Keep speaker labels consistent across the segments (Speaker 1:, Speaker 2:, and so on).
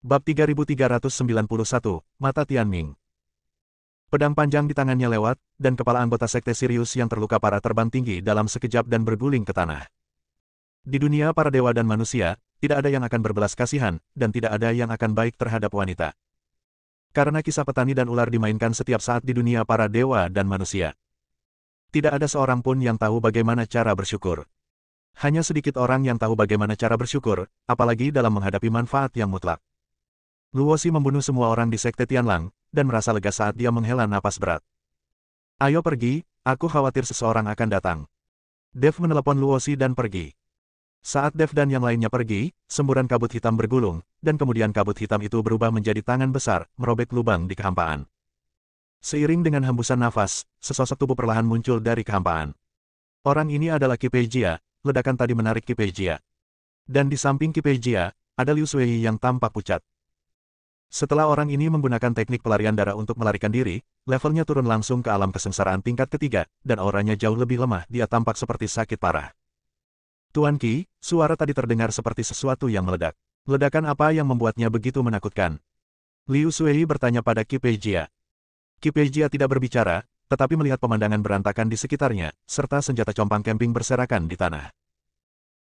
Speaker 1: Bab 3391, Mata Tianming. Pedang panjang di tangannya lewat, dan kepala anggota sekte Sirius yang terluka parah terbang tinggi dalam sekejap dan berguling ke tanah. Di dunia para dewa dan manusia, tidak ada yang akan berbelas kasihan, dan tidak ada yang akan baik terhadap wanita. Karena kisah petani dan ular dimainkan setiap saat di dunia para dewa dan manusia. Tidak ada seorang pun yang tahu bagaimana cara bersyukur. Hanya sedikit orang yang tahu bagaimana cara bersyukur, apalagi dalam menghadapi manfaat yang mutlak. Luosi membunuh semua orang di sekte Tianlang, dan merasa lega saat dia menghela napas berat. Ayo pergi, aku khawatir seseorang akan datang. Dev menelepon Luosi dan pergi. Saat Dev dan yang lainnya pergi, semburan kabut hitam bergulung, dan kemudian kabut hitam itu berubah menjadi tangan besar, merobek lubang di kehampaan. Seiring dengan hembusan nafas, sesosok tubuh perlahan muncul dari kehampaan. Orang ini adalah Qi Peijia, ledakan tadi menarik Qi Peijia. Dan di samping Qi Peijia, ada Liu Shuei yang tampak pucat. Setelah orang ini menggunakan teknik pelarian darah untuk melarikan diri, levelnya turun langsung ke alam kesengsaraan tingkat ketiga, dan auranya jauh lebih lemah, dia tampak seperti sakit parah. Tuan Qi, suara tadi terdengar seperti sesuatu yang meledak. Ledakan apa yang membuatnya begitu menakutkan? Liu Shuei bertanya pada Qi Peijia. Qi Peijia tidak berbicara, tetapi melihat pemandangan berantakan di sekitarnya, serta senjata compang camping berserakan di tanah.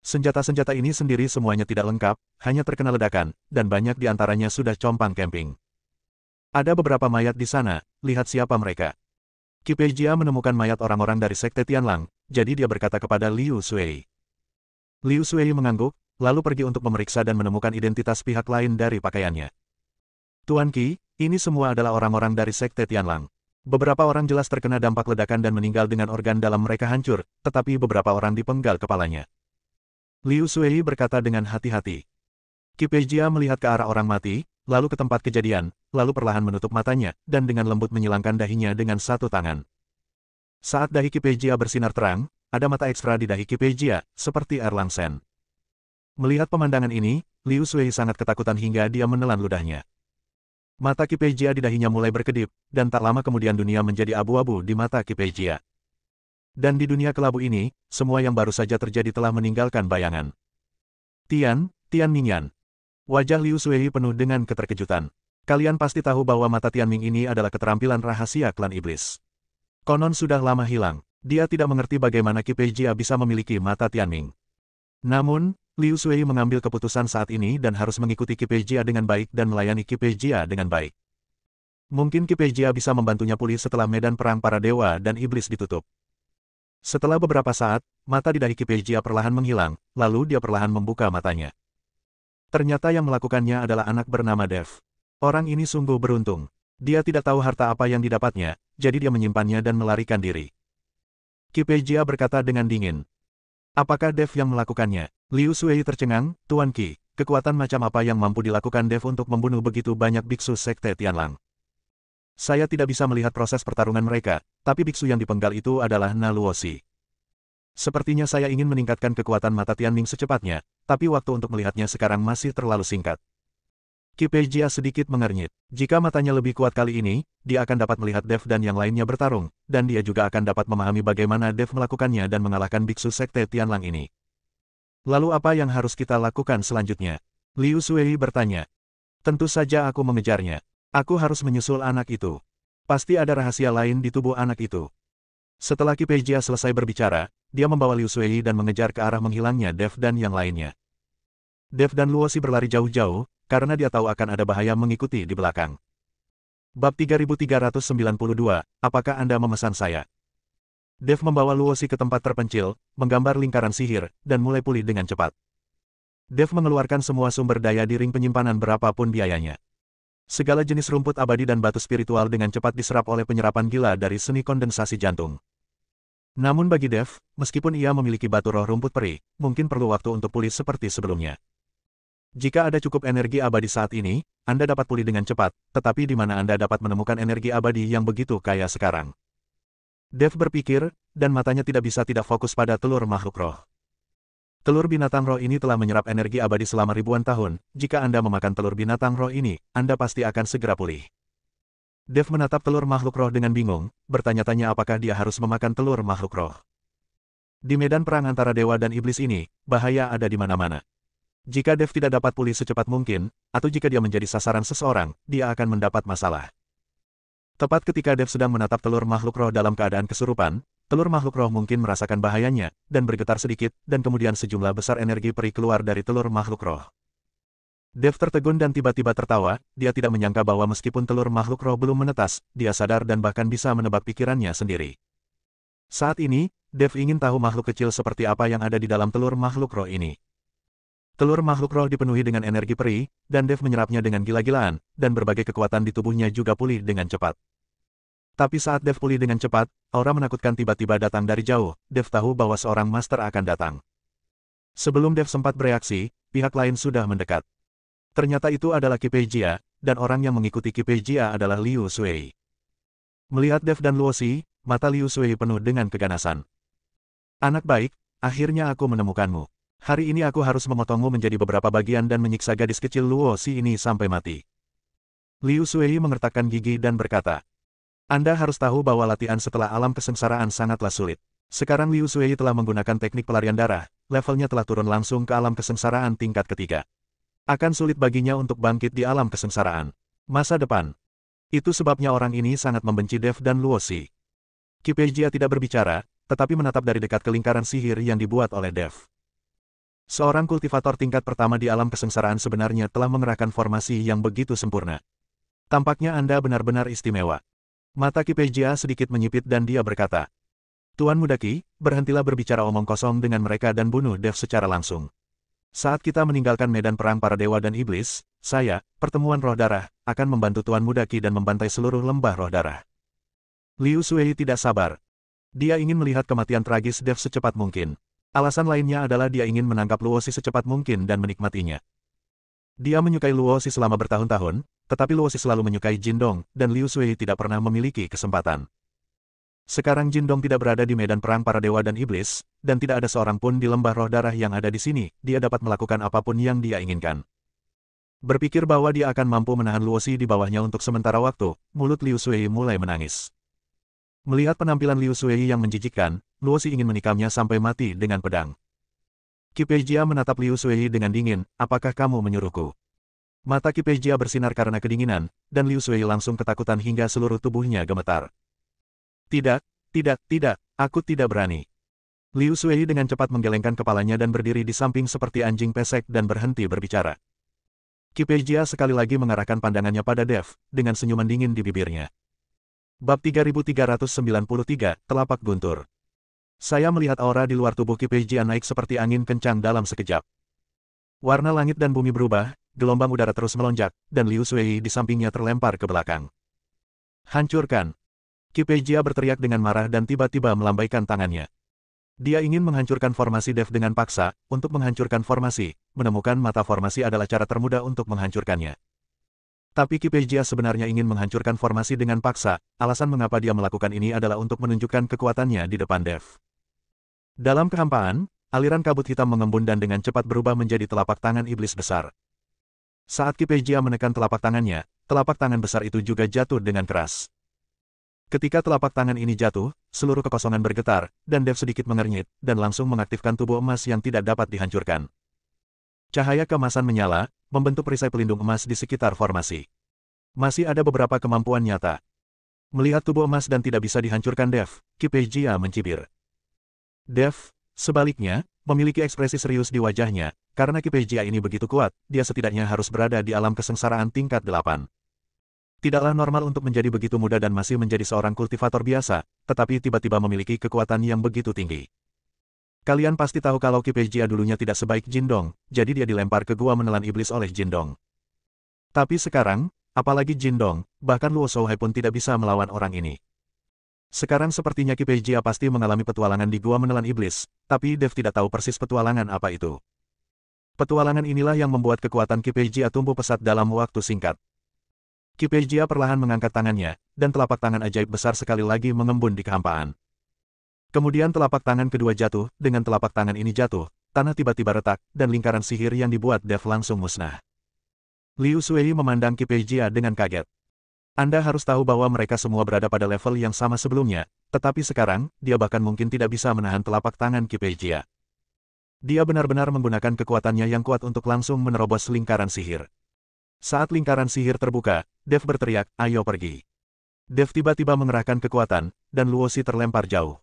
Speaker 1: Senjata-senjata ini sendiri semuanya tidak lengkap, hanya terkena ledakan, dan banyak di antaranya sudah compang camping. Ada beberapa mayat di sana, lihat siapa mereka. Qi Peijia menemukan mayat orang-orang dari sekte Tianlang, jadi dia berkata kepada Liu Shuei. Liu Shuei mengangguk, lalu pergi untuk memeriksa dan menemukan identitas pihak lain dari pakaiannya. Tuan Qi, ini semua adalah orang-orang dari sekte Tianlang. Beberapa orang jelas terkena dampak ledakan dan meninggal dengan organ dalam mereka hancur, tetapi beberapa orang dipenggal kepalanya. Liu Shuei berkata dengan hati-hati. Qi Peijia melihat ke arah orang mati, lalu ke tempat kejadian, lalu perlahan menutup matanya, dan dengan lembut menyilangkan dahinya dengan satu tangan. Saat dahi Qi Peijia bersinar terang, ada mata ekstra di dahi Qi Peijia, seperti air langseng. Melihat pemandangan ini, Liu Shuei sangat ketakutan hingga dia menelan ludahnya. Mata Qi Peijia di dahinya mulai berkedip, dan tak lama kemudian dunia menjadi abu-abu di mata Qi Peijia. Dan di dunia kelabu ini, semua yang baru saja terjadi telah meninggalkan bayangan. Tianming. Wajah Liu Shuei penuh dengan keterkejutan. Kalian pasti tahu bahwa mata Tianming ini adalah keterampilan rahasia klan iblis. Konon sudah lama hilang, dia tidak mengerti bagaimana Qi Peijia bisa memiliki mata Tianming. Namun, Liu Shuei mengambil keputusan saat ini dan harus mengikuti Qi Peijia dengan baik dan melayani Qi Peijia dengan baik. Mungkin Qi Peijia bisa membantunya pulih setelah medan perang para dewa dan iblis ditutup. Setelah beberapa saat, mata di dahi Qi Peijia perlahan menghilang, lalu dia perlahan membuka matanya. Ternyata yang melakukannya adalah anak bernama Dev. Orang ini sungguh beruntung. Dia tidak tahu harta apa yang didapatnya, jadi dia menyimpannya dan melarikan diri. Qi Peijia berkata dengan dingin. Apakah Dev yang melakukannya? Liu Shuei tercengang, Tuan Qi, kekuatan macam apa yang mampu dilakukan Dev untuk membunuh begitu banyak biksu sekte Tianlang? Saya tidak bisa melihat proses pertarungan mereka, tapi biksu yang dipenggal itu adalah Na Luosi. Sepertinya saya ingin meningkatkan kekuatan mata Tianming secepatnya, tapi waktu untuk melihatnya sekarang masih terlalu singkat. Qi Peijia sedikit mengernyit. Jika matanya lebih kuat kali ini, dia akan dapat melihat Dev dan yang lainnya bertarung, dan dia juga akan dapat memahami bagaimana Dev melakukannya dan mengalahkan biksu sekte Tianlang ini. Lalu apa yang harus kita lakukan selanjutnya? Liu Shuei bertanya. Tentu saja aku mengejarnya. Aku harus menyusul anak itu. Pasti ada rahasia lain di tubuh anak itu. Setelah Qi Peijia selesai berbicara, dia membawa Liu Shuei dan mengejar ke arah menghilangnya Dev dan yang lainnya. Dev dan Luosi berlari jauh-jauh, karena dia tahu akan ada bahaya mengikuti di belakang. Bab 3392, apakah Anda memesan saya? Dev membawa Luosi ke tempat terpencil, menggambar lingkaran sihir, dan mulai pulih dengan cepat. Dev mengeluarkan semua sumber daya di ring penyimpanan berapapun biayanya. Segala jenis rumput abadi dan batu spiritual dengan cepat diserap oleh penyerapan gila dari seni kondensasi jantung. Namun bagi Dev, meskipun ia memiliki batu roh rumput peri, mungkin perlu waktu untuk pulih seperti sebelumnya. Jika ada cukup energi abadi saat ini, Anda dapat pulih dengan cepat, tetapi di mana Anda dapat menemukan energi abadi yang begitu kaya sekarang? Dev berpikir, dan matanya tidak bisa tidak fokus pada telur makhluk roh. Telur binatang roh ini telah menyerap energi abadi selama ribuan tahun. Jika Anda memakan telur binatang roh ini, Anda pasti akan segera pulih. Dev menatap telur makhluk roh dengan bingung, bertanya-tanya apakah dia harus memakan telur makhluk roh. Di medan perang antara dewa dan iblis ini, bahaya ada di mana-mana. Jika Dev tidak dapat pulih secepat mungkin, atau jika dia menjadi sasaran seseorang, dia akan mendapat masalah. Tepat ketika Dev sedang menatap telur makhluk roh dalam keadaan kesurupan, telur makhluk roh mungkin merasakan bahayanya, dan bergetar sedikit, dan kemudian sejumlah besar energi peri keluar dari telur makhluk roh. Dev tertegun dan tiba-tiba tertawa, dia tidak menyangka bahwa meskipun telur makhluk roh belum menetas, dia sadar dan bahkan bisa menebak pikirannya sendiri. Saat ini, Dev ingin tahu makhluk kecil seperti apa yang ada di dalam telur makhluk roh ini. Telur makhluk roh dipenuhi dengan energi peri, dan Dev menyerapnya dengan gila-gilaan, dan berbagai kekuatan di tubuhnya juga pulih dengan cepat. Tapi saat Dev pulih dengan cepat, aura menakutkan tiba-tiba datang dari jauh. Dev tahu bahwa seorang master akan datang. Sebelum Dev sempat bereaksi, pihak lain sudah mendekat. Ternyata itu adalah Qi Pei Jia, dan orang yang mengikuti Qi Pei Jia adalah Liu Sui. Melihat Dev dan Luosi, mata Liu Sui penuh dengan keganasan. Anak baik, akhirnya aku menemukanmu. Hari ini aku harus memotongmu menjadi beberapa bagian dan menyiksa gadis kecil Luosi ini sampai mati. Liu Sui mengertakkan gigi dan berkata, Anda harus tahu bahwa latihan setelah alam kesengsaraan sangatlah sulit. Sekarang Liu Sui telah menggunakan teknik pelarian darah, levelnya telah turun langsung ke alam kesengsaraan tingkat ketiga. Akan sulit baginya untuk bangkit di alam kesengsaraan. Masa depan. Itu sebabnya orang ini sangat membenci Dev dan Luosi. Qi Pei Jia tidak berbicara, tetapi menatap dari dekat ke lingkaran sihir yang dibuat oleh Dev. Seorang kultivator tingkat pertama di alam kesengsaraan sebenarnya telah mengerahkan formasi yang begitu sempurna. Tampaknya Anda benar-benar istimewa. Mata Qi Pei Jia sedikit menyipit dan dia berkata, Tuan Muda Qi, berhentilah berbicara omong kosong dengan mereka dan bunuh Dev secara langsung. Saat kita meninggalkan medan perang para dewa dan iblis, saya, pertemuan roh darah, akan membantu Tuan Muda Qi dan membantai seluruh lembah roh darah. Liu Sui tidak sabar. Dia ingin melihat kematian tragis Dev secepat mungkin. Alasan lainnya adalah dia ingin menangkap Luosi secepat mungkin dan menikmatinya. Dia menyukai Luosi selama bertahun-tahun, tetapi Luosi selalu menyukai Jindong, dan Liu Sui tidak pernah memiliki kesempatan. Sekarang Jindong tidak berada di medan perang para dewa dan iblis, dan tidak ada seorang pun di lembah roh darah yang ada di sini, dia dapat melakukan apapun yang dia inginkan. Berpikir bahwa dia akan mampu menahan Luosi di bawahnya untuk sementara waktu, mulut Liu Sui mulai menangis. Melihat penampilan Liu Sui yang menjijikkan, Luosi ingin menikamnya sampai mati dengan pedang. Qi Pei Jia menatap Liu Sui dengan dingin, apakah kamu menyuruhku? Mata Qi Pei Jia bersinar karena kedinginan, dan Liu Sui langsung ketakutan hingga seluruh tubuhnya gemetar. Tidak, aku tidak berani. Liu Sui dengan cepat menggelengkan kepalanya dan berdiri di samping seperti anjing pesek dan berhenti berbicara. Qi Pei Jia sekali lagi mengarahkan pandangannya pada Dev, dengan senyuman dingin di bibirnya. Bab 3393, Telapak Guntur. Saya melihat aura di luar tubuh Qi Pei Jia naik seperti angin kencang dalam sekejap. Warna langit dan bumi berubah, gelombang udara terus melonjak, dan Liu Sui di sampingnya terlempar ke belakang. Hancurkan! Qi Pei Jia berteriak dengan marah dan tiba-tiba melambaikan tangannya. Dia ingin menghancurkan formasi Dev dengan paksa. Untuk menghancurkan formasi, menemukan mata formasi adalah cara termudah untuk menghancurkannya. Tapi Qi Pei Jia sebenarnya ingin menghancurkan formasi dengan paksa, alasan mengapa dia melakukan ini adalah untuk menunjukkan kekuatannya di depan Dev. Dalam kehampaan, aliran kabut hitam mengembun dan dengan cepat berubah menjadi telapak tangan iblis besar. Saat Qi Pei Jia menekan telapak tangannya, telapak tangan besar itu juga jatuh dengan keras. Ketika telapak tangan ini jatuh, seluruh kekosongan bergetar, dan Dev sedikit mengernyit, dan langsung mengaktifkan tubuh emas yang tidak dapat dihancurkan. Cahaya keemasan menyala, membentuk perisai pelindung emas di sekitar formasi. Masih ada beberapa kemampuan nyata. Melihat tubuh emas dan tidak bisa dihancurkan Dev, Qi Pei Jia mencibir. Dev, sebaliknya, memiliki ekspresi serius di wajahnya, karena Qi Pei Jia ini begitu kuat, dia setidaknya harus berada di alam kesengsaraan tingkat 8. Tidaklah normal untuk menjadi begitu muda dan masih menjadi seorang kultivator biasa, tetapi tiba-tiba memiliki kekuatan yang begitu tinggi. Kalian pasti tahu kalau Qi Pei Jia dulunya tidak sebaik Jindong, jadi dia dilempar ke gua menelan iblis oleh Jindong. Tapi sekarang, apalagi Jindong, bahkan Luo Shouhai pun tidak bisa melawan orang ini. Sekarang sepertinya Qi Pei Jia pasti mengalami petualangan di gua menelan iblis, tapi Dev tidak tahu persis petualangan apa itu. Petualangan inilah yang membuat kekuatan Qi Pei Jia tumbuh pesat dalam waktu singkat. Qi Pei Jia perlahan mengangkat tangannya, dan telapak tangan ajaib besar sekali lagi mengembun di kehampaan. Kemudian telapak tangan kedua jatuh, dengan telapak tangan ini jatuh, tanah tiba-tiba retak, dan lingkaran sihir yang dibuat Dev langsung musnah. Liu Sui memandang Qi Pei Jia dengan kaget. Anda harus tahu bahwa mereka semua berada pada level yang sama sebelumnya, tetapi sekarang, dia bahkan mungkin tidak bisa menahan telapak tangan Qi Pei Jia. Dia benar-benar menggunakan kekuatannya yang kuat untuk langsung menerobos lingkaran sihir. Saat lingkaran sihir terbuka, Dev berteriak, "Ayo pergi." Dev tiba-tiba mengerahkan kekuatan, dan Luosi terlempar jauh.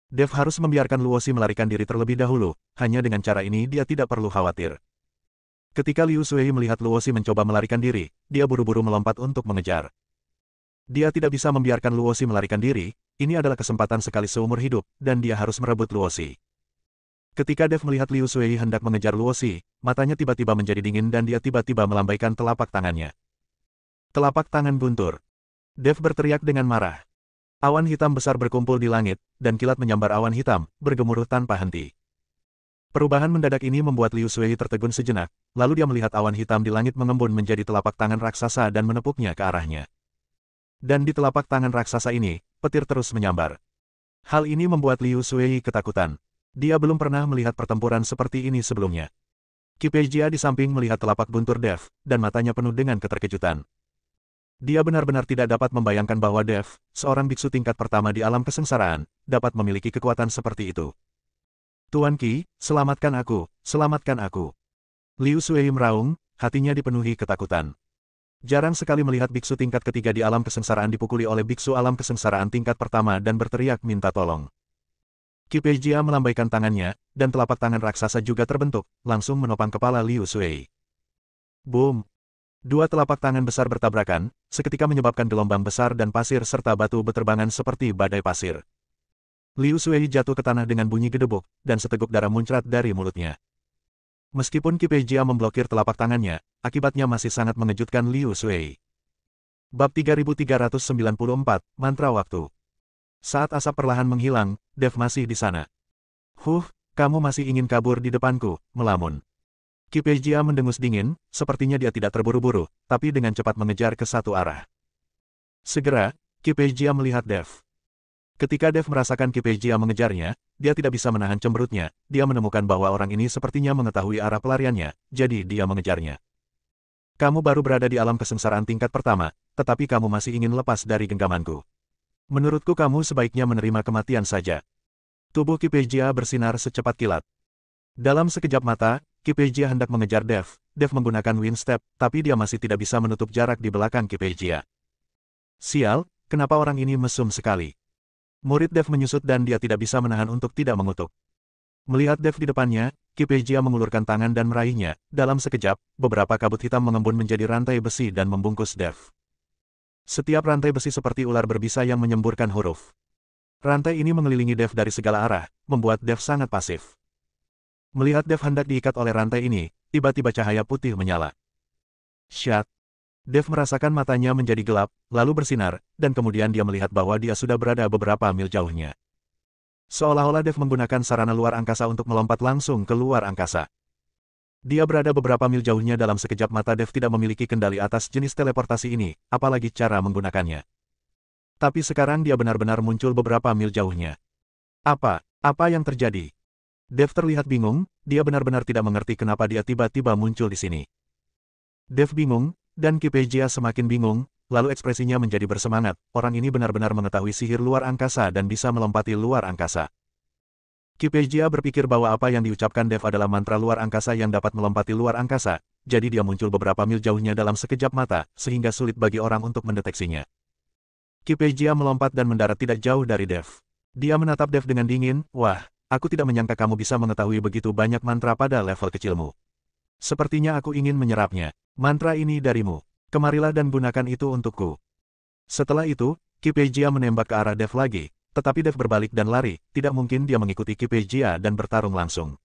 Speaker 1: Dev harus membiarkan Luosi melarikan diri terlebih dahulu, hanya dengan cara ini dia tidak perlu khawatir. Ketika Liu Sui melihat Luosi mencoba melarikan diri, dia buru-buru melompat untuk mengejar. Dia tidak bisa membiarkan Luosi melarikan diri, ini adalah kesempatan sekali seumur hidup, dan dia harus merebut Luosi. Ketika Dev melihat Liu Sui hendak mengejar Luosi, matanya tiba-tiba menjadi dingin dan dia tiba-tiba melambaikan telapak tangannya. Telapak tangan guntur. Dev berteriak dengan marah. Awan hitam besar berkumpul di langit, dan kilat menyambar awan hitam, bergemuruh tanpa henti. Perubahan mendadak ini membuat Liu Sui tertegun sejenak, lalu dia melihat awan hitam di langit mengembun menjadi telapak tangan raksasa dan menepuknya ke arahnya. Dan di telapak tangan raksasa ini, petir terus menyambar. Hal ini membuat Liu Sui ketakutan. Dia belum pernah melihat pertempuran seperti ini sebelumnya. Qi Peijia di samping melihat telapak guntur Dev, dan matanya penuh dengan keterkejutan. Dia benar-benar tidak dapat membayangkan bahwa Dev, seorang biksu tingkat pertama di alam kesengsaraan, dapat memiliki kekuatan seperti itu. "Tuan Qi, selamatkan aku, selamatkan aku." Liu Sui meraung, hatinya dipenuhi ketakutan. Jarang sekali melihat biksu tingkat ketiga di alam kesengsaraan dipukuli oleh biksu alam kesengsaraan tingkat pertama dan berteriak minta tolong. Qi Peijia melambaikan tangannya, dan telapak tangan raksasa juga terbentuk, langsung menopang kepala Liu Sui. Boom! Dua telapak tangan besar bertabrakan, seketika menyebabkan gelombang besar dan pasir serta batu beterbangan seperti badai pasir. Liu Sui jatuh ke tanah dengan bunyi gedebuk, dan seteguk darah muncrat dari mulutnya. Meskipun Qi Peijia memblokir telapak tangannya, akibatnya masih sangat mengejutkan Liu Sui. Bab 3394, Mantra Waktu. Saat asap perlahan menghilang, Dev masih di sana. Kamu masih ingin kabur di depanku, melamun. Qi Peijia mendengus dingin, sepertinya dia tidak terburu-buru, tapi dengan cepat mengejar ke satu arah. Segera, Qi Peijia melihat Dev. Ketika Dev merasakan Qi Peijia mengejarnya, dia tidak bisa menahan cemberutnya, dia menemukan bahwa orang ini sepertinya mengetahui arah pelariannya, jadi dia mengejarnya. Kamu baru berada di alam kesengsaraan tingkat pertama, tetapi kamu masih ingin lepas dari genggamanku. Menurutku kamu sebaiknya menerima kematian saja. Tubuh Qi Peijia bersinar secepat kilat. Dalam sekejap mata, Qi Peijia hendak mengejar Dev. Dev menggunakan wind step, tapi dia masih tidak bisa menutup jarak di belakang Qi Peijia. Sial, kenapa orang ini mesum sekali? Murid Dev menyusut dan dia tidak bisa menahan untuk tidak mengutuk. Melihat Dev di depannya, Qi Peijia mengulurkan tangan dan meraihnya. Dalam sekejap, beberapa kabut hitam mengembun menjadi rantai besi dan membungkus Dev. Setiap rantai besi seperti ular berbisa yang menyemburkan huruf. Rantai ini mengelilingi Dev dari segala arah, membuat Dev sangat pasif. Melihat Dev hendak diikat oleh rantai ini, tiba-tiba cahaya putih menyala. Syat! Dev merasakan matanya menjadi gelap, lalu bersinar, dan kemudian dia melihat bahwa dia sudah berada beberapa mil jauhnya. Seolah-olah Dev menggunakan sarana luar angkasa untuk melompat langsung ke luar angkasa. Dia berada beberapa mil jauhnya dalam sekejap mata. Dev tidak memiliki kendali atas jenis teleportasi ini, apalagi cara menggunakannya. Tapi sekarang dia benar-benar muncul beberapa mil jauhnya. Apa yang terjadi? Dev terlihat bingung, dia benar-benar tidak mengerti kenapa dia tiba-tiba muncul di sini. Dev bingung, dan Qi Peijia semakin bingung, lalu ekspresinya menjadi bersemangat, orang ini benar-benar mengetahui sihir luar angkasa dan bisa melompati luar angkasa. Qi Peijia berpikir bahwa apa yang diucapkan Dev adalah mantra luar angkasa yang dapat melompati luar angkasa, jadi dia muncul beberapa mil jauhnya dalam sekejap mata, sehingga sulit bagi orang untuk mendeteksinya. Qi Peijia melompat dan mendarat tidak jauh dari Dev. Dia menatap Dev dengan dingin, "Wah, aku tidak menyangka kamu bisa mengetahui begitu banyak mantra pada level kecilmu. Sepertinya aku ingin menyerapnya. Mantra ini darimu. Kemarilah dan gunakan itu untukku." Setelah itu, Qi Peijia menembak ke arah Dev lagi. Tetapi Dev berbalik dan lari, tidak mungkin dia mengikuti Qi Peijia dan bertarung langsung.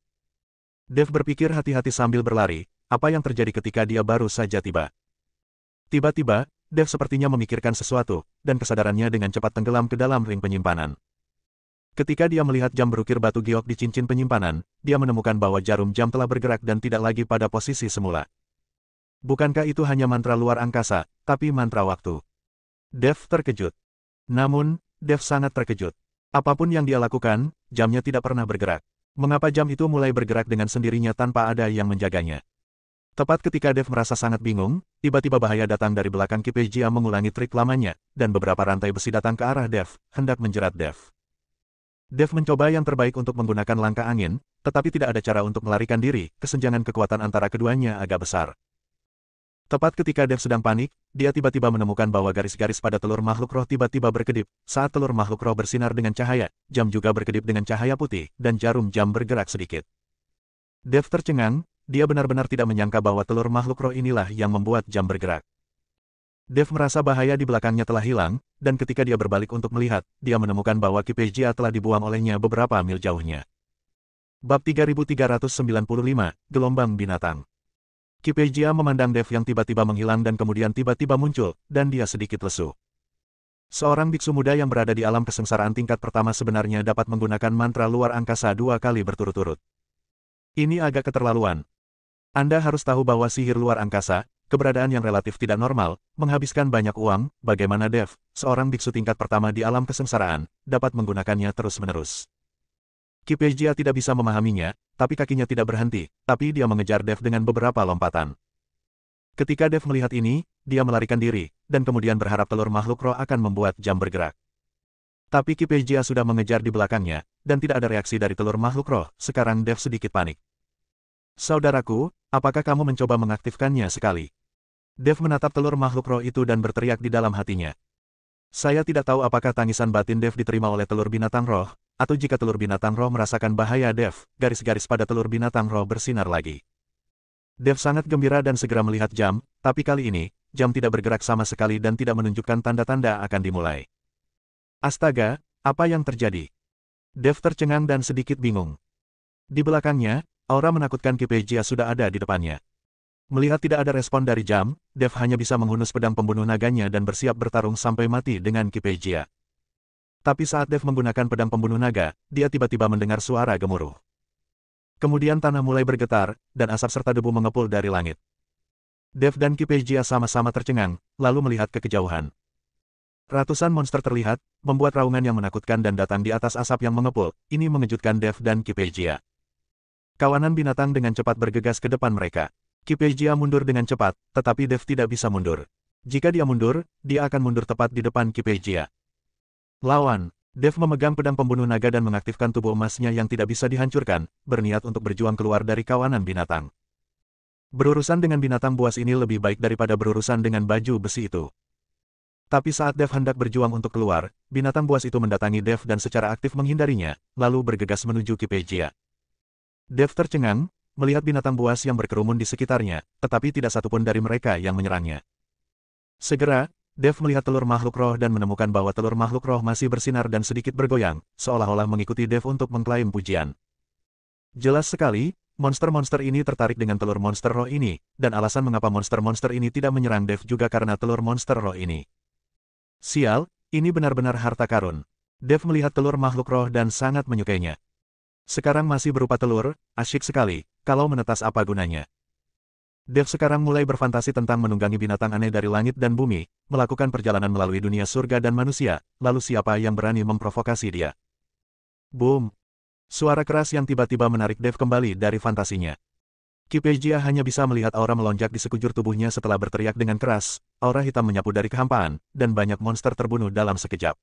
Speaker 1: Dev berpikir hati-hati sambil berlari, apa yang terjadi ketika dia baru saja tiba. Tiba-tiba, Dev sepertinya memikirkan sesuatu, dan kesadarannya dengan cepat tenggelam ke dalam ring penyimpanan. Ketika dia melihat jam berukir batu giok di cincin penyimpanan, dia menemukan bahwa jarum jam telah bergerak dan tidak lagi pada posisi semula. Bukankah itu hanya mantra luar angkasa, tapi mantra waktu? Dev terkejut. Namun, Dev sangat terkejut. Apapun yang dia lakukan, jamnya tidak pernah bergerak. Mengapa jam itu mulai bergerak dengan sendirinya tanpa ada yang menjaganya? Tepat ketika Dev merasa sangat bingung, tiba-tiba bahaya datang dari belakang. Qi Peijia mengulangi trik lamanya, dan beberapa rantai besi datang ke arah Dev, hendak menjerat Dev. Dev mencoba yang terbaik untuk menggunakan langkah angin, tetapi tidak ada cara untuk melarikan diri, kesenjangan kekuatan antara keduanya agak besar. Tepat ketika Dev sedang panik, dia tiba-tiba menemukan bahwa garis-garis pada telur makhluk roh tiba-tiba berkedip. Saat telur makhluk roh bersinar dengan cahaya, jam juga berkedip dengan cahaya putih, dan jarum jam bergerak sedikit. Dev tercengang, dia benar-benar tidak menyangka bahwa telur makhluk roh inilah yang membuat jam bergerak. Dev merasa bahaya di belakangnya telah hilang, dan ketika dia berbalik untuk melihat, dia menemukan bahwa Kipejia telah dibuang olehnya beberapa mil jauhnya. Bab 3395, Gelombang Binatang. Kipejia memandang Dev yang tiba-tiba menghilang dan kemudian tiba-tiba muncul, dan dia sedikit lesu. Seorang biksu muda yang berada di alam kesengsaraan tingkat pertama sebenarnya dapat menggunakan mantra luar angkasa 2 kali berturut-turut. Ini agak keterlaluan. Anda harus tahu bahwa sihir luar angkasa, keberadaan yang relatif tidak normal, menghabiskan banyak uang. Bagaimana Dev, seorang biksu tingkat pertama di alam kesengsaraan, dapat menggunakannya terus-menerus. Kipejia tidak bisa memahaminya, tapi kakinya tidak berhenti, tapi dia mengejar Dev dengan beberapa lompatan. Ketika Dev melihat ini, dia melarikan diri, dan kemudian berharap telur makhluk roh akan membuat jam bergerak. Tapi Kipejia sudah mengejar di belakangnya, dan tidak ada reaksi dari telur makhluk roh. Sekarang Dev sedikit panik. Saudaraku, apakah kamu mencoba mengaktifkannya sekali? Dev menatap telur makhluk roh itu dan berteriak di dalam hatinya. Saya tidak tahu apakah tangisan batin Dev diterima oleh telur binatang roh, atau jika telur binatang roh merasakan bahaya Dev, garis-garis pada telur binatang roh bersinar lagi. Dev sangat gembira dan segera melihat jam, tapi kali ini, jam tidak bergerak sama sekali dan tidak menunjukkan tanda-tanda akan dimulai. Astaga, apa yang terjadi? Dev tercengang dan sedikit bingung. Di belakangnya, aura menakutkan Kipejia sudah ada di depannya. Melihat tidak ada respon dari jam, Dev hanya bisa menghunus pedang pembunuh naganya dan bersiap bertarung sampai mati dengan Kipejia. Tapi saat Dev menggunakan pedang pembunuh naga, dia tiba-tiba mendengar suara gemuruh. Kemudian tanah mulai bergetar, dan asap serta debu mengepul dari langit. Dev dan Kipejia sama-sama tercengang, lalu melihat ke kejauhan. Ratusan monster terlihat, membuat raungan yang menakutkan dan datang di atas asap yang mengepul. Ini mengejutkan Dev dan Kipejia. Kawanan binatang dengan cepat bergegas ke depan mereka. Kipejia mundur dengan cepat, tetapi Dev tidak bisa mundur. Jika dia mundur, dia akan mundur tepat di depan Kipejia. Lawan. Dev memegang pedang pembunuh naga dan mengaktifkan tubuh emasnya yang tidak bisa dihancurkan, berniat untuk berjuang keluar dari kawanan binatang. Berurusan dengan binatang buas ini lebih baik daripada berurusan dengan baju besi itu. Tapi saat Dev hendak berjuang untuk keluar, binatang buas itu mendatangi Dev dan secara aktif menghindarinya, lalu bergegas menuju Kipejia. Dev tercengang, melihat binatang buas yang berkerumun di sekitarnya, tetapi tidak satupun dari mereka yang menyerangnya. Segera, Dev melihat telur makhluk roh dan menemukan bahwa telur makhluk roh masih bersinar dan sedikit bergoyang, seolah-olah mengikuti Dev untuk mengklaim pujian. Jelas sekali, monster-monster ini tertarik dengan telur monster roh ini, dan alasan mengapa monster-monster ini tidak menyerang Dev juga karena telur monster roh ini. Sial, ini benar-benar harta karun. Dev melihat telur makhluk roh dan sangat menyukainya. Sekarang masih berupa telur, asyik sekali, kalau menetas apa gunanya. Dev sekarang mulai berfantasi tentang menunggangi binatang aneh dari langit dan bumi, melakukan perjalanan melalui dunia surga dan manusia, lalu siapa yang berani memprovokasi dia? Boom! Suara keras yang tiba-tiba menarik Dev kembali dari fantasinya. Kipejia hanya bisa melihat aura melonjak di sekujur tubuhnya setelah berteriak dengan keras, aura hitam menyapu dari kehampaan, dan banyak monster terbunuh dalam sekejap.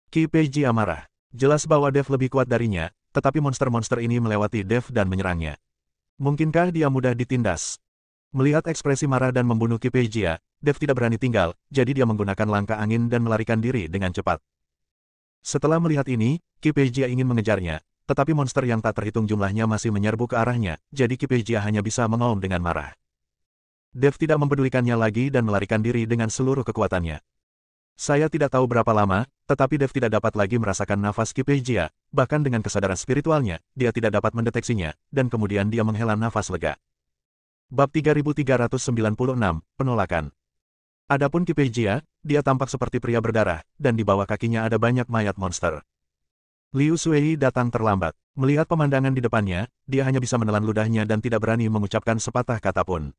Speaker 1: Kipejia marah. Jelas bahwa Dev lebih kuat darinya, tetapi monster-monster ini melewati Dev dan menyerangnya. Mungkinkah dia mudah ditindas? Melihat ekspresi marah dan membunuh Kipejia, Dev tidak berani tinggal, jadi dia menggunakan langkah angin dan melarikan diri dengan cepat. Setelah melihat ini, Kipejia ingin mengejarnya, tetapi monster yang tak terhitung jumlahnya masih menyerbu ke arahnya, jadi Kipejia hanya bisa mengaum dengan marah. Dev tidak mempedulikannya lagi dan melarikan diri dengan seluruh kekuatannya. Saya tidak tahu berapa lama, tetapi Dev tidak dapat lagi merasakan nafas Kipejia, bahkan dengan kesadaran spiritualnya, dia tidak dapat mendeteksinya, dan kemudian dia menghela nafas lega. Bab 3396, Penolakan. Adapun Kipejia, dia tampak seperti pria berdarah, dan di bawah kakinya ada banyak mayat monster. Liu Shuei datang terlambat. Melihat pemandangan di depannya, dia hanya bisa menelan ludahnya dan tidak berani mengucapkan sepatah kata pun.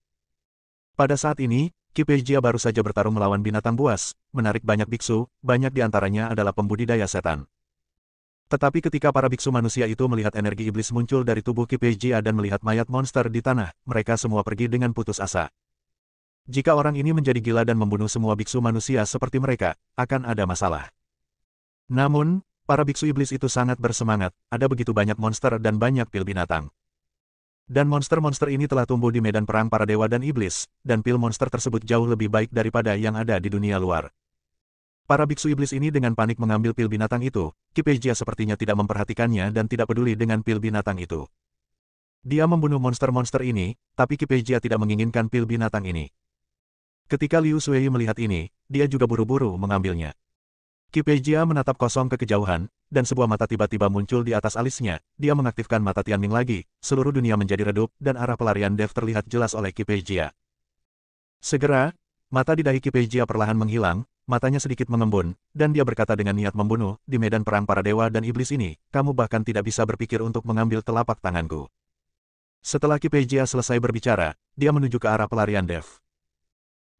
Speaker 1: Pada saat ini, Kipejia baru saja bertarung melawan binatang buas, menarik banyak biksu, banyak di antaranya adalah pembudidaya setan. Tetapi ketika para biksu manusia itu melihat energi iblis muncul dari tubuh Kipejia dan melihat mayat monster di tanah, mereka semua pergi dengan putus asa. Jika orang ini menjadi gila dan membunuh semua biksu manusia seperti mereka, akan ada masalah. Namun, Para biksu iblis itu sangat bersemangat, ada begitu banyak monster dan banyak pil binatang. Dan monster-monster ini telah tumbuh di medan perang para dewa dan iblis, dan pil monster tersebut jauh lebih baik daripada yang ada di dunia luar. Para biksu iblis ini dengan panik mengambil pil binatang itu, Kipejia sepertinya tidak memperhatikannya dan tidak peduli dengan pil binatang itu. Dia membunuh monster-monster ini, tapi Kipejia tidak menginginkan pil binatang ini. Ketika Liu Shuei melihat ini, dia juga buru-buru mengambilnya. Kipejia menatap kosong ke kejauhan, dan sebuah mata tiba-tiba muncul di atas alisnya. Dia mengaktifkan mata Tianming lagi, seluruh dunia menjadi redup, dan arah pelarian Dev terlihat jelas oleh Kipejia. Segera, mata di dahi Kipejia perlahan menghilang, matanya sedikit mengembun, dan dia berkata dengan niat membunuh, di medan perang para dewa dan iblis ini, kamu bahkan tidak bisa berpikir untuk mengambil telapak tanganku. Setelah Kipejia selesai berbicara, dia menuju ke arah pelarian Dev.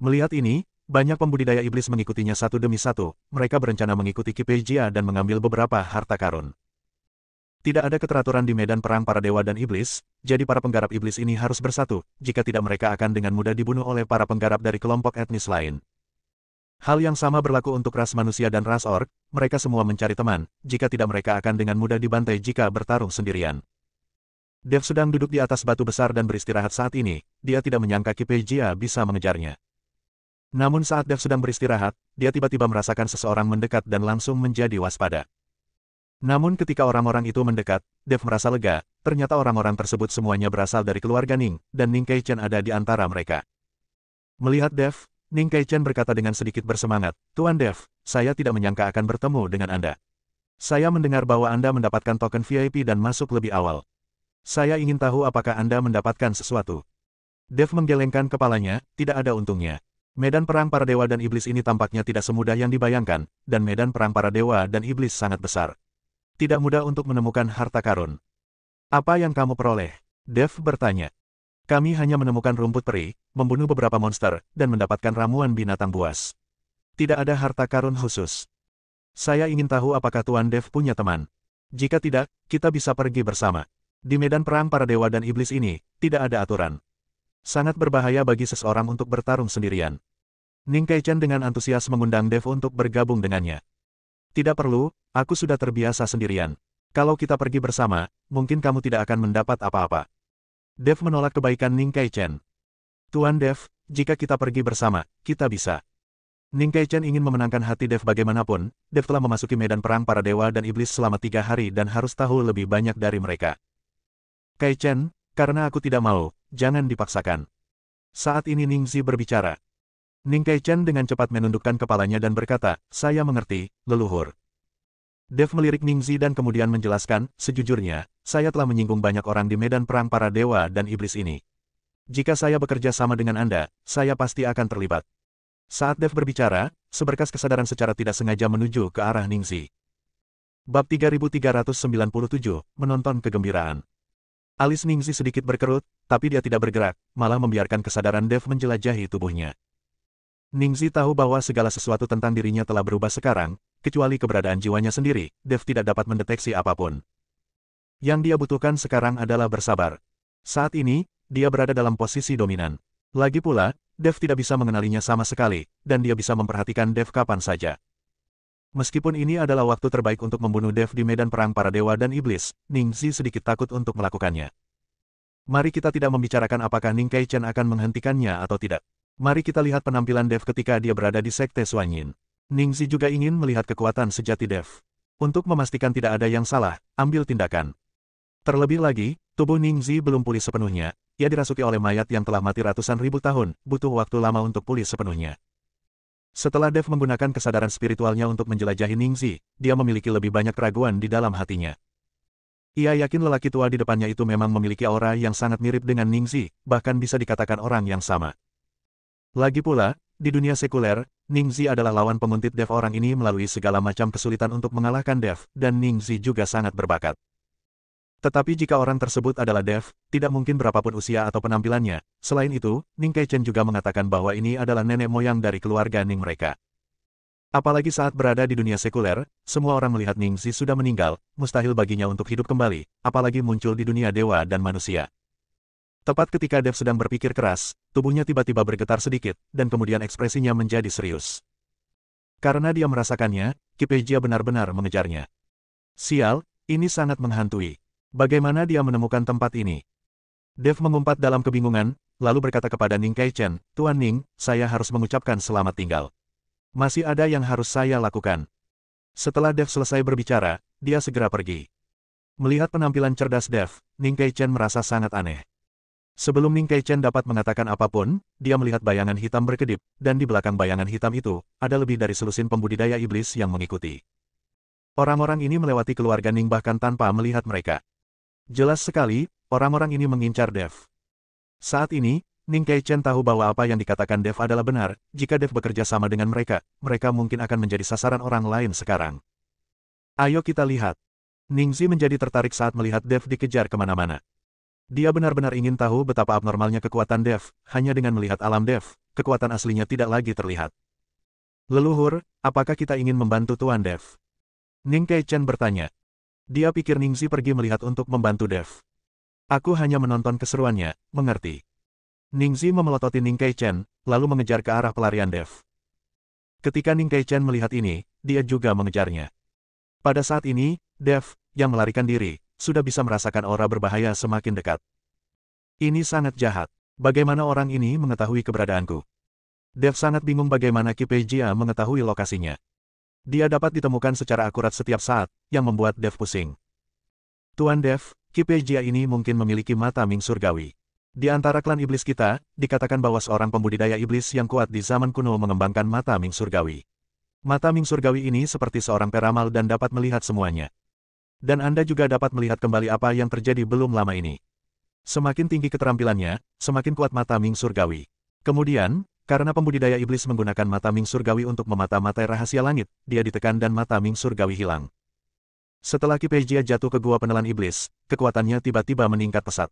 Speaker 1: Melihat ini, banyak pembudidaya iblis mengikutinya satu demi satu, mereka berencana mengikuti Kipejia dan mengambil beberapa harta karun. Tidak ada keteraturan di medan perang para dewa dan iblis, jadi para penggarap iblis ini harus bersatu, jika tidak mereka akan dengan mudah dibunuh oleh para penggarap dari kelompok etnis lain. Hal yang sama berlaku untuk ras manusia dan ras orc, mereka semua mencari teman, jika tidak mereka akan dengan mudah dibantai jika bertarung sendirian. Dev sedang duduk di atas batu besar dan beristirahat saat ini, dia tidak menyangka Kipejia bisa mengejarnya. Namun saat Dev sedang beristirahat, dia tiba-tiba merasakan seseorang mendekat dan langsung menjadi waspada. Namun ketika orang-orang itu mendekat, Dev merasa lega, ternyata orang-orang tersebut semuanya berasal dari keluarga Ning, dan Ning Kaichen ada di antara mereka. Melihat Dev, Ning Kaichen berkata dengan sedikit bersemangat, Tuan Dev, saya tidak menyangka akan bertemu dengan Anda. Saya mendengar bahwa Anda mendapatkan token VIP dan masuk lebih awal. Saya ingin tahu apakah Anda mendapatkan sesuatu. Dev menggelengkan kepalanya, tidak ada untungnya. Medan perang para dewa dan iblis ini tampaknya tidak semudah yang dibayangkan, dan medan perang para dewa dan iblis sangat besar. Tidak mudah untuk menemukan harta karun. Apa yang kamu peroleh? Dev bertanya. Kami hanya menemukan rumput peri, membunuh beberapa monster, dan mendapatkan ramuan binatang buas. Tidak ada harta karun khusus. Saya ingin tahu apakah Tuan Dev punya teman. Jika tidak, kita bisa pergi bersama. Di medan perang para dewa dan iblis ini, tidak ada aturan. Sangat berbahaya bagi seseorang untuk bertarung sendirian. Ning Kaichen dengan antusias mengundang Dev untuk bergabung dengannya. Tidak perlu, aku sudah terbiasa sendirian. Kalau kita pergi bersama, mungkin kamu tidak akan mendapat apa-apa. Dev menolak kebaikan Ning Kaichen. Tuan Dev, jika kita pergi bersama, kita bisa. Ning Kaichen ingin memenangkan hati Dev bagaimanapun, Dev telah memasuki medan perang para dewa dan iblis selama 3 hari dan harus tahu lebih banyak dari mereka. Kaichen, karena aku tidak mau, jangan dipaksakan. Saat ini Ningzi berbicara. Ning Kaichen dengan cepat menundukkan kepalanya dan berkata, saya mengerti, leluhur. Dev melirik Ningzi dan kemudian menjelaskan, sejujurnya, saya telah menyinggung banyak orang di medan perang para dewa dan iblis ini. Jika saya bekerja sama dengan Anda, saya pasti akan terlibat. Saat Dev berbicara, seberkas kesadaran secara tidak sengaja menuju ke arah Ningzi. Bab 3397, menonton kegembiraan. Alis Ningzi sedikit berkerut, tapi dia tidak bergerak, malah membiarkan kesadaran Dev menjelajahi tubuhnya. Ningzi tahu bahwa segala sesuatu tentang dirinya telah berubah sekarang, kecuali keberadaan jiwanya sendiri, Dev tidak dapat mendeteksi apapun. Yang dia butuhkan sekarang adalah bersabar. Saat ini, dia berada dalam posisi dominan. Lagi pula, Dev tidak bisa mengenalinya sama sekali, dan dia bisa memperhatikan Dev kapan saja. Meskipun ini adalah waktu terbaik untuk membunuh Dev di medan perang para dewa dan iblis, Ningzi sedikit takut untuk melakukannya. Mari kita tidak membicarakan apakah Ning Kaichen akan menghentikannya atau tidak. Mari kita lihat penampilan Dev ketika dia berada di Sekte Suanyin. Ningzi juga ingin melihat kekuatan sejati Dev. Untuk memastikan tidak ada yang salah, ambil tindakan. Terlebih lagi, tubuh Ningzi belum pulih sepenuhnya, ia dirasuki oleh mayat yang telah mati ratusan ribu tahun, butuh waktu lama untuk pulih sepenuhnya. Setelah Dev menggunakan kesadaran spiritualnya untuk menjelajahi Ningzi, dia memiliki lebih banyak keraguan di dalam hatinya. Ia yakin lelaki tua di depannya itu memang memiliki aura yang sangat mirip dengan Ningzi, bahkan bisa dikatakan orang yang sama. Lagi pula, di dunia sekuler, Ningzi adalah lawan penguntit Dev. Orang ini melalui segala macam kesulitan untuk mengalahkan Dev, dan Ningzi juga sangat berbakat. Tetapi jika orang tersebut adalah Dev, tidak mungkin berapapun usia atau penampilannya. Selain itu, Ning Kaichen juga mengatakan bahwa ini adalah nenek moyang dari keluarga Ning mereka. Apalagi saat berada di dunia sekuler, semua orang melihat Ningzi sudah meninggal, mustahil baginya untuk hidup kembali, apalagi muncul di dunia dewa dan manusia. Tepat ketika Dev sedang berpikir keras, tubuhnya tiba-tiba bergetar sedikit, dan kemudian ekspresinya menjadi serius. Karena dia merasakannya, Kipejia benar-benar mengejarnya. Sial, ini sangat menghantui. Bagaimana dia menemukan tempat ini? Dev mengumpat dalam kebingungan, lalu berkata kepada Ning Kaichen, Tuan Ning, saya harus mengucapkan selamat tinggal. Masih ada yang harus saya lakukan. Setelah Dev selesai berbicara, dia segera pergi. Melihat penampilan cerdas Dev, Ning Kaichen merasa sangat aneh. Sebelum Ning Kaichen dapat mengatakan apapun, dia melihat bayangan hitam berkedip, dan di belakang bayangan hitam itu, ada lebih dari selusin pembudidaya iblis yang mengikuti. Orang-orang ini melewati keluarga Ning bahkan tanpa melihat mereka. Jelas sekali, orang-orang ini mengincar Dev. Saat ini, Ning Kaichen tahu bahwa apa yang dikatakan Dev adalah benar, jika Dev bekerja sama dengan mereka, mereka mungkin akan menjadi sasaran orang lain sekarang. Ayo kita lihat. Ningxi menjadi tertarik saat melihat Dev dikejar kemana-mana. Dia benar-benar ingin tahu betapa abnormalnya kekuatan Dev, hanya dengan melihat alam Dev, kekuatan aslinya tidak lagi terlihat. Leluhur, apakah kita ingin membantu Tuan Dev? Ning Kaichen bertanya. Dia pikir Ningxi pergi melihat untuk membantu Dev. Aku hanya menonton keseruannya, mengerti. Ningxi memelototi Ning Kaichen, lalu mengejar ke arah pelarian Dev. Ketika Ning Kaichen melihat ini, dia juga mengejarnya. Pada saat ini, Dev, yang melarikan diri, sudah bisa merasakan aura berbahaya semakin dekat. Ini sangat jahat. Bagaimana orang ini mengetahui keberadaanku? Dev sangat bingung bagaimana Qi Pei Jia mengetahui lokasinya. Dia dapat ditemukan secara akurat setiap saat, yang membuat Dev pusing. Tuan Dev, Qi Pei Jia ini mungkin memiliki mata Ming surgawi. Di antara klan iblis kita, dikatakan bahwa seorang pembudidaya iblis yang kuat di zaman kuno mengembangkan mata Ming surgawi. Mata Ming surgawi ini seperti seorang peramal dan dapat melihat semuanya. Dan Anda juga dapat melihat kembali apa yang terjadi belum lama ini. Semakin tinggi keterampilannya, semakin kuat mata Ming surgawi. Kemudian, karena pembudidaya iblis menggunakan mata Ming surgawi untuk memata-matai rahasia langit, dia ditekan dan mata Ming surgawi hilang. Setelah Qi Pei Jia jatuh ke gua penelan iblis, kekuatannya tiba-tiba meningkat pesat.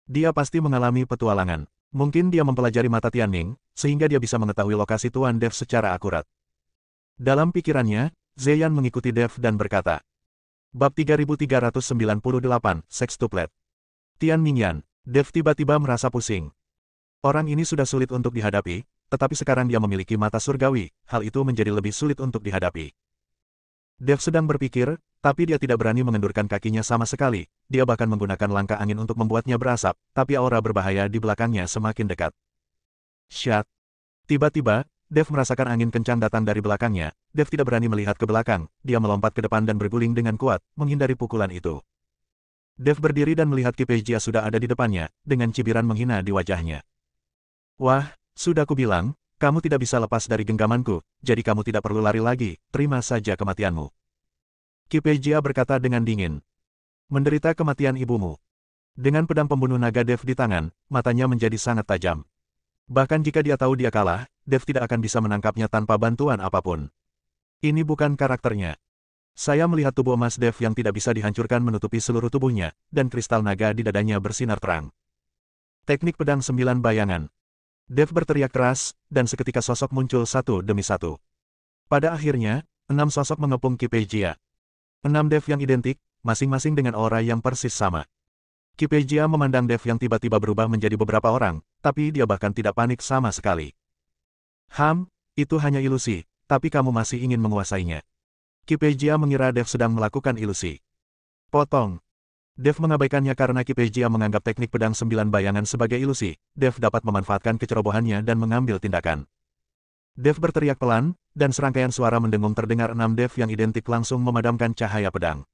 Speaker 1: Dia pasti mengalami petualangan. Mungkin dia mempelajari mata Tianming, sehingga dia bisa mengetahui lokasi Tuan Dev secara akurat. Dalam pikirannya, Zeyan mengikuti Dev dan berkata, Bab 3398, Sextuplet. Tianming Yan, Dev tiba-tiba merasa pusing. Orang ini sudah sulit untuk dihadapi, tetapi sekarang dia memiliki mata surgawi, hal itu menjadi lebih sulit untuk dihadapi. Dev sedang berpikir, tapi dia tidak berani mengendurkan kakinya sama sekali, dia bahkan menggunakan langkah angin untuk membuatnya berasap, tapi aura berbahaya di belakangnya semakin dekat. Syat. Tiba-tiba, Dev merasakan angin kencang datang dari belakangnya. Dev tidak berani melihat ke belakang, dia melompat ke depan dan berguling dengan kuat, menghindari pukulan itu. Dev berdiri dan melihat Qi Pei Jia sudah ada di depannya, dengan cibiran menghina di wajahnya. Wah, sudah kubilang, kamu tidak bisa lepas dari genggamanku, jadi kamu tidak perlu lari lagi, terima saja kematianmu. Qi Pei Jia berkata dengan dingin. Menderita kematian ibumu. Dengan pedang pembunuh naga Dev di tangan, matanya menjadi sangat tajam. Bahkan jika dia tahu dia kalah, Dev tidak akan bisa menangkapnya tanpa bantuan apapun. Ini bukan karakternya. Saya melihat tubuh emas Dev yang tidak bisa dihancurkan menutupi seluruh tubuhnya, dan kristal naga di dadanya bersinar terang. Teknik pedang 9 bayangan. Dev berteriak keras, dan seketika sosok muncul satu demi satu. Pada akhirnya, 6 sosok mengepung Qi Pei Jia. 6 Dev yang identik, masing-masing dengan aura yang persis sama. Qi Pei Jia memandang Dev yang tiba-tiba berubah menjadi beberapa orang, tapi dia bahkan tidak panik sama sekali. Itu hanya ilusi, tapi kamu masih ingin menguasainya. Qi Pei Jia mengira Dev sedang melakukan ilusi. Potong. Dev mengabaikannya karena Qi Pei Jia menganggap teknik pedang 9 bayangan sebagai ilusi. Dev dapat memanfaatkan kecerobohannya dan mengambil tindakan. Dev berteriak pelan, dan serangkaian suara mendengung terdengar 6 Dev yang identik langsung memadamkan cahaya pedang.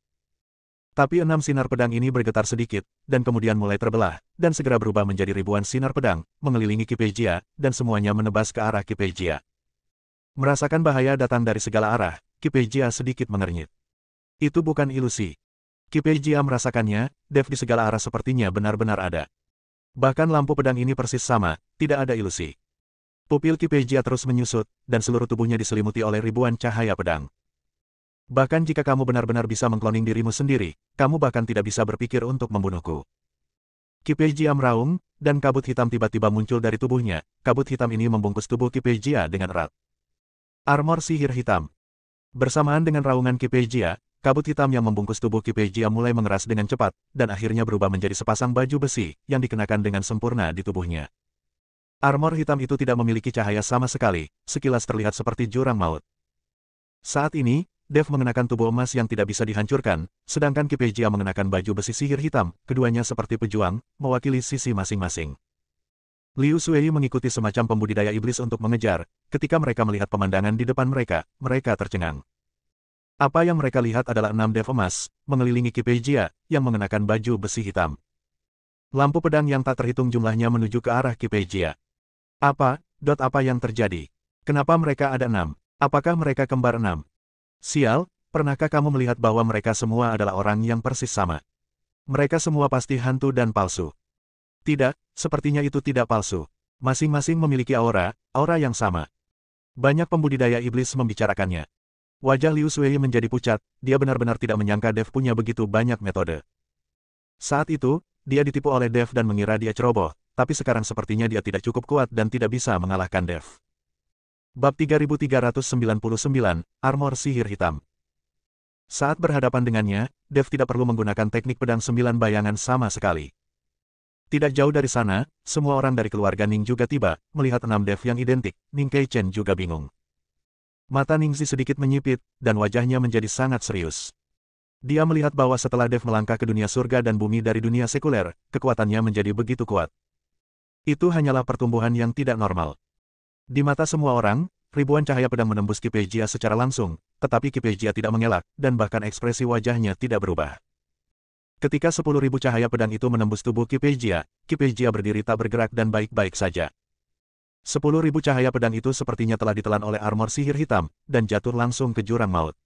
Speaker 1: Tapi 6 sinar pedang ini bergetar sedikit, dan kemudian mulai terbelah, dan segera berubah menjadi ribuan sinar pedang, mengelilingi Qi Pei Jia, dan semuanya menebas ke arah Qi Pei Jia. Merasakan bahaya datang dari segala arah, Qi Pei Jia sedikit mengernyit. Itu bukan ilusi. Qi Pei Jia merasakannya, Dev di segala arah sepertinya benar-benar ada. Bahkan lampu pedang ini persis sama, tidak ada ilusi. Pupil Qi Pei Jia terus menyusut, dan seluruh tubuhnya diselimuti oleh ribuan cahaya pedang. Bahkan jika kamu benar-benar bisa mengkloning dirimu sendiri, kamu bahkan tidak bisa berpikir untuk membunuhku. Qi Pei Jia meraung, dan kabut hitam tiba-tiba muncul dari tubuhnya. Kabut hitam ini membungkus tubuh Qi Pei Jia dengan erat. Armor sihir hitam. Bersamaan dengan raungan Qi Pei Jia, kabut hitam yang membungkus tubuh Qi Pei Jia mulai mengeras dengan cepat, dan akhirnya berubah menjadi sepasang baju besi, yang dikenakan dengan sempurna di tubuhnya. Armor hitam itu tidak memiliki cahaya sama sekali, sekilas terlihat seperti jurang maut. Saat ini, Dev mengenakan tubuh emas yang tidak bisa dihancurkan, sedangkan Qi Pei Jia mengenakan baju besi sihir hitam, keduanya seperti pejuang, mewakili sisi masing-masing. Liu Shuei mengikuti semacam pembudidaya iblis untuk mengejar. Ketika mereka melihat pemandangan di depan mereka, mereka tercengang. Apa yang mereka lihat adalah 6 dev emas, mengelilingi Qi Pei Jia, yang mengenakan baju besi hitam. Lampu pedang yang tak terhitung jumlahnya menuju ke arah Qi Pei Jia. Apa yang terjadi? Kenapa mereka ada 6? Apakah mereka kembar 6? Sial, pernahkah kamu melihat bahwa mereka semua adalah orang yang persis sama? Mereka semua pasti hantu dan palsu. Tidak, sepertinya itu tidak palsu. Masing-masing memiliki aura yang sama. Banyak pembudidaya iblis membicarakannya. Wajah Liu Shuei menjadi pucat, dia benar-benar tidak menyangka Dev punya begitu banyak metode. Saat itu, dia ditipu oleh Dev dan mengira dia ceroboh, tapi sekarang sepertinya dia tidak cukup kuat dan tidak bisa mengalahkan Dev. Bab 3399, Armor Sihir Hitam. Saat berhadapan dengannya, Dev tidak perlu menggunakan teknik pedang 9 bayangan sama sekali. Tidak jauh dari sana, semua orang dari keluarga Ning juga tiba, melihat 6 Dev yang identik. Ning Keichen juga bingung. Mata Ningxi sedikit menyipit, dan wajahnya menjadi sangat serius. Dia melihat bahwa setelah Dev melangkah ke dunia surga dan bumi dari dunia sekuler, kekuatannya menjadi begitu kuat. Itu hanyalah pertumbuhan yang tidak normal. Di mata semua orang, ribuan cahaya pedang menembus Qi Pei Jia secara langsung, tetapi Qi Pei Jia tidak mengelak, dan bahkan ekspresi wajahnya tidak berubah. Ketika 10.000 cahaya pedang itu menembus tubuh Qi Pei Jia berdiri tak bergerak dan baik-baik saja. 10.000 cahaya pedang itu sepertinya telah ditelan oleh armor sihir hitam, dan jatuh langsung ke jurang maut.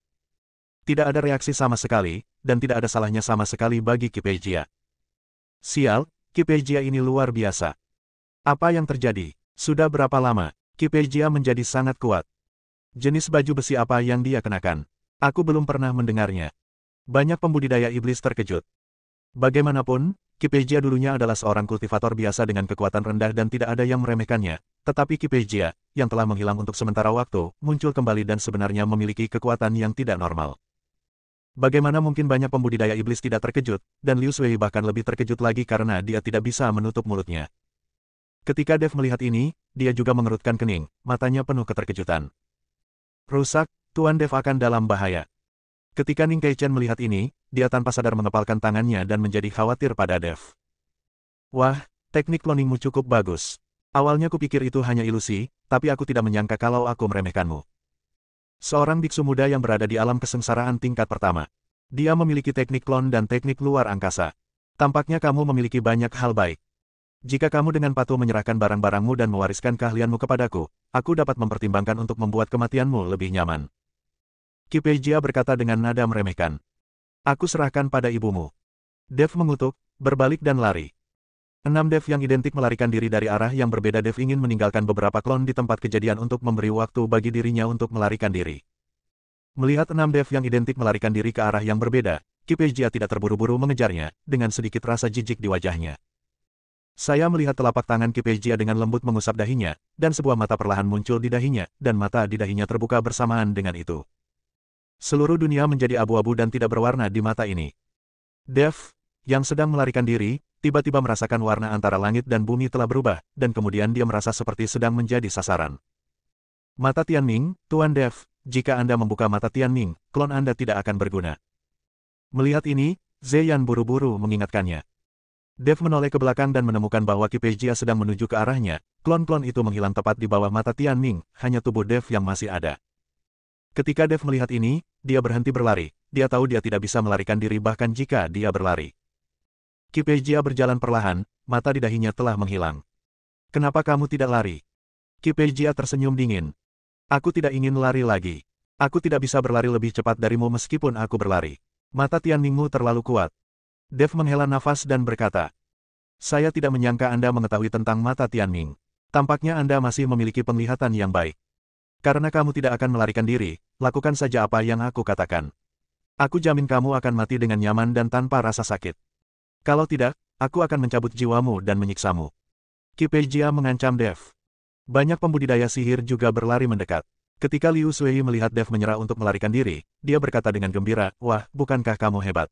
Speaker 1: Tidak ada reaksi sama sekali, dan tidak ada salahnya sama sekali bagi Qi Pei Jia. Sial, Qi Pei Jia ini luar biasa. Apa yang terjadi? Sudah berapa lama? Qi Pei Jia menjadi sangat kuat. Jenis baju besi apa yang dia kenakan? Aku belum pernah mendengarnya. Banyak pembudidaya iblis terkejut. Bagaimanapun, Qi Pei Jia dulunya adalah seorang kultivator biasa dengan kekuatan rendah dan tidak ada yang meremehkannya. Tetapi Qi Pei Jia, yang telah menghilang untuk sementara waktu, muncul kembali dan sebenarnya memiliki kekuatan yang tidak normal. Bagaimana mungkin banyak pembudidaya iblis tidak terkejut, dan Liu Shuei bahkan lebih terkejut lagi karena dia tidak bisa menutup mulutnya. Ketika Dev melihat ini, dia juga mengerutkan kening, matanya penuh keterkejutan. Rusak, Tuan Dev akan dalam bahaya. Ketika Ning Keichen melihat ini, dia tanpa sadar mengepalkan tangannya dan menjadi khawatir pada Dev. Wah, teknik cloningmu cukup bagus. Awalnya kupikir itu hanya ilusi, tapi aku tidak menyangka kalau aku meremehkanmu. Seorang biksu muda yang berada di alam kesengsaraan tingkat pertama. Dia memiliki teknik klon dan teknik luar angkasa. Tampaknya kamu memiliki banyak hal baik. Jika kamu dengan patuh menyerahkan barang-barangmu dan mewariskan keahlianmu kepadaku, aku dapat mempertimbangkan untuk membuat kematianmu lebih nyaman. Qi Pei Jia berkata dengan nada meremehkan. Aku serahkan pada ibumu. Dev mengutuk, berbalik dan lari. 6 Dev yang identik melarikan diri dari arah yang berbeda. Dev ingin meninggalkan beberapa klon di tempat kejadian untuk memberi waktu bagi dirinya untuk melarikan diri. Melihat 6 Dev yang identik melarikan diri ke arah yang berbeda, Qi Pei Jia tidak terburu-buru mengejarnya, dengan sedikit rasa jijik di wajahnya. Saya melihat telapak tangan Qi Pei Jia dengan lembut mengusap dahinya, dan sebuah mata perlahan muncul di dahinya, dan mata di dahinya terbuka bersamaan dengan itu. Seluruh dunia menjadi abu-abu dan tidak berwarna di mata ini. Dev, yang sedang melarikan diri, tiba-tiba merasakan warna antara langit dan bumi telah berubah, dan kemudian dia merasa seperti sedang menjadi sasaran. Mata Tianming, Tuan Dev, jika Anda membuka mata Tianming, klon Anda tidak akan berguna. Melihat ini, Zeyan buru-buru mengingatkannya. Dev menoleh ke belakang dan menemukan bahwa Qi Pei Jia sedang menuju ke arahnya. Klon-klon itu menghilang tepat di bawah mata Tianming, hanya tubuh Dev yang masih ada. Ketika Dev melihat ini, dia berhenti berlari. Dia tahu dia tidak bisa melarikan diri bahkan jika dia berlari. Qi Pei Jia berjalan perlahan, mata di dahinya telah menghilang. Kenapa kamu tidak lari? Qi Pei Jia tersenyum dingin. Aku tidak ingin lari lagi. Aku tidak bisa berlari lebih cepat darimu meskipun aku berlari. Mata Tianmingmu terlalu kuat. Dev menghela nafas dan berkata. Saya tidak menyangka Anda mengetahui tentang mata Tianming. Tampaknya Anda masih memiliki penglihatan yang baik. Karena kamu tidak akan melarikan diri, lakukan saja apa yang aku katakan. Aku jamin kamu akan mati dengan nyaman dan tanpa rasa sakit. Kalau tidak, aku akan mencabut jiwamu dan menyiksamu. Qi Pei Jia mengancam Dev. Banyak pembudidaya sihir juga berlari mendekat. Ketika Liu Shuei melihat Dev menyerah untuk melarikan diri, dia berkata dengan gembira, wah, bukankah kamu hebat?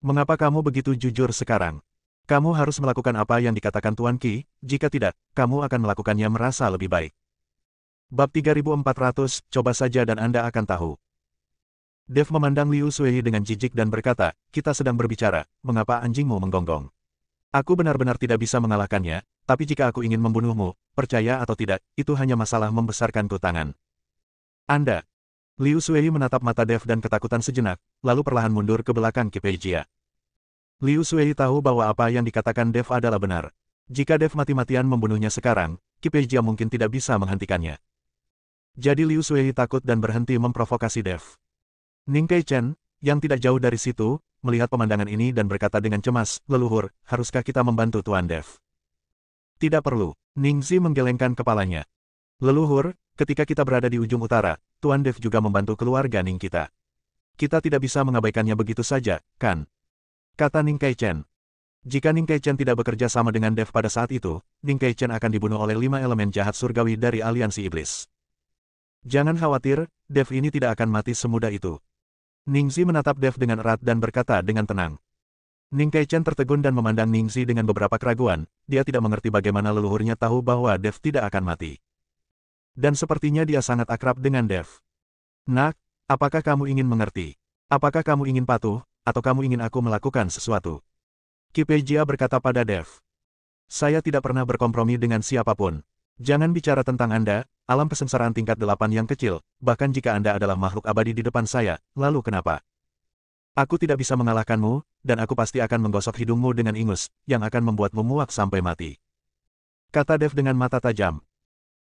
Speaker 1: Mengapa kamu begitu jujur sekarang? Kamu harus melakukan apa yang dikatakan Tuan Qi, jika tidak, kamu akan melakukannya merasa lebih baik. Bab 3400, coba saja dan Anda akan tahu. Dev memandang Liu Sui dengan jijik dan berkata, kita sedang berbicara, mengapa anjingmu menggonggong? Aku benar-benar tidak bisa mengalahkannya, tapi jika aku ingin membunuhmu, percaya atau tidak, itu hanya masalah membesarkanku tangan. Anda. Liu Sui menatap mata Dev dan ketakutan sejenak, lalu perlahan mundur ke belakang Kipejia. Liu Sui tahu bahwa apa yang dikatakan Dev adalah benar. Jika Dev mati-matian membunuhnya sekarang, Kipejia mungkin tidak bisa menghentikannya. Jadi Liu Sui takut dan berhenti memprovokasi Dev. Ning Keichen, yang tidak jauh dari situ, melihat pemandangan ini dan berkata dengan cemas, leluhur, haruskah kita membantu Tuan Dev? Tidak perlu. Ning Zi menggelengkan kepalanya. Leluhur, ketika kita berada di ujung utara, Tuan Dev juga membantu keluarga Ning kita. Kita tidak bisa mengabaikannya begitu saja, kan? Kata Ning Keichen. Jika Ning Keichen tidak bekerja sama dengan Dev pada saat itu, Ning Keichen akan dibunuh oleh 5 elemen jahat surgawi dari aliansi iblis. Jangan khawatir, Dev ini tidak akan mati semudah itu. Ning Zi menatap Dev dengan erat dan berkata dengan tenang. Ning Keichen tertegun dan memandang Ning Zi dengan beberapa keraguan, dia tidak mengerti bagaimana leluhurnya tahu bahwa Dev tidak akan mati. Dan sepertinya dia sangat akrab dengan Dev. Nak, apakah kamu ingin mengerti? Apakah kamu ingin patuh, atau kamu ingin aku melakukan sesuatu? Kipejia berkata pada Dev. Saya tidak pernah berkompromi dengan siapapun. Jangan bicara tentang Anda, alam kesengsaraan tingkat 8 yang kecil, bahkan jika Anda adalah makhluk abadi di depan saya, lalu kenapa? Aku tidak bisa mengalahkanmu, dan aku pasti akan menggosok hidungmu dengan ingus, yang akan membuatmu muak sampai mati. Kata Dev dengan mata tajam.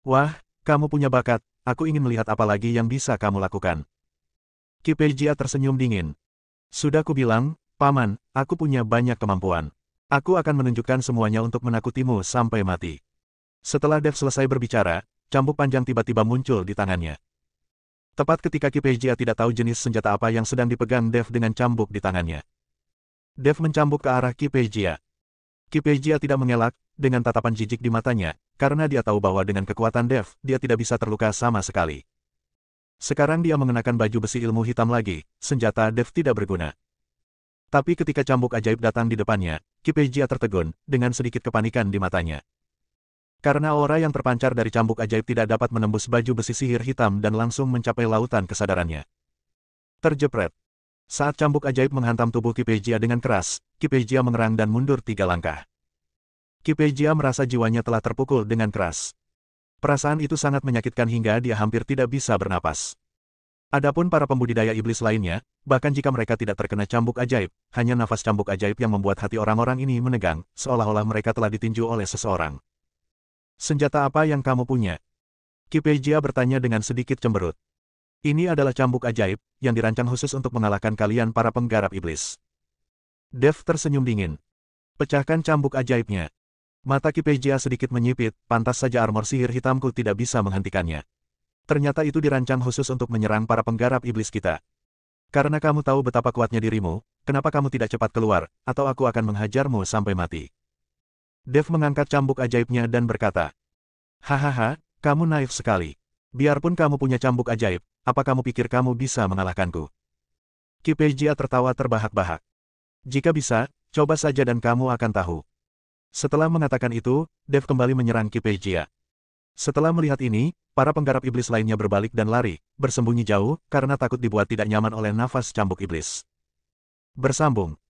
Speaker 1: Wah, kamu punya bakat, aku ingin melihat apa lagi yang bisa kamu lakukan. Kipejia tersenyum dingin. Sudah kubilang, Paman, aku punya banyak kemampuan. Aku akan menunjukkan semuanya untuk menakutimu sampai mati. Setelah Dev selesai berbicara, cambuk panjang tiba-tiba muncul di tangannya. Tepat ketika Kipejia tidak tahu jenis senjata apa yang sedang dipegang Dev dengan cambuk di tangannya. Dev mencambuk ke arah Kipejia. Kipejia tidak mengelak, dengan tatapan jijik di matanya, karena dia tahu bahwa dengan kekuatan Dev, dia tidak bisa terluka sama sekali. Sekarang dia mengenakan baju besi ilmu hitam lagi, senjata Dev tidak berguna. Tapi ketika cambuk ajaib datang di depannya, Kipejia tertegun, dengan sedikit kepanikan di matanya. Karena aura yang terpancar dari cambuk ajaib tidak dapat menembus baju besi sihir hitam dan langsung mencapai lautan kesadarannya. Terjepret. Saat cambuk ajaib menghantam tubuh Kipejia dengan keras, Kipejia mengerang dan mundur 3 langkah. Kipejia merasa jiwanya telah terpukul dengan keras. Perasaan itu sangat menyakitkan hingga dia hampir tidak bisa bernapas. Adapun para pembudidaya iblis lainnya, bahkan jika mereka tidak terkena cambuk ajaib, hanya nafas cambuk ajaib yang membuat hati orang-orang ini menegang, seolah-olah mereka telah ditinju oleh seseorang. Senjata apa yang kamu punya? Kipejia bertanya dengan sedikit cemberut. Ini adalah cambuk ajaib, yang dirancang khusus untuk mengalahkan kalian para penggarap iblis. Dev tersenyum dingin. Pecahkan cambuk ajaibnya. Mata Kipejia sedikit menyipit, pantas saja armor sihir hitamku tidak bisa menghentikannya. Ternyata itu dirancang khusus untuk menyerang para penggarap iblis kita. Karena kamu tahu betapa kuatnya dirimu, kenapa kamu tidak cepat keluar, atau aku akan menghajarmu sampai mati. Dev mengangkat cambuk ajaibnya dan berkata, hahaha, kamu naif sekali. Biarpun kamu punya cambuk ajaib, apa kamu pikir kamu bisa mengalahkanku? Kipejia tertawa terbahak-bahak. Jika bisa, coba saja dan kamu akan tahu. Setelah mengatakan itu, Dev kembali menyerang Kipejia. Setelah melihat ini, para penggarap iblis lainnya berbalik dan lari, bersembunyi jauh, karena takut dibuat tidak nyaman oleh nafas cambuk iblis. Bersambung.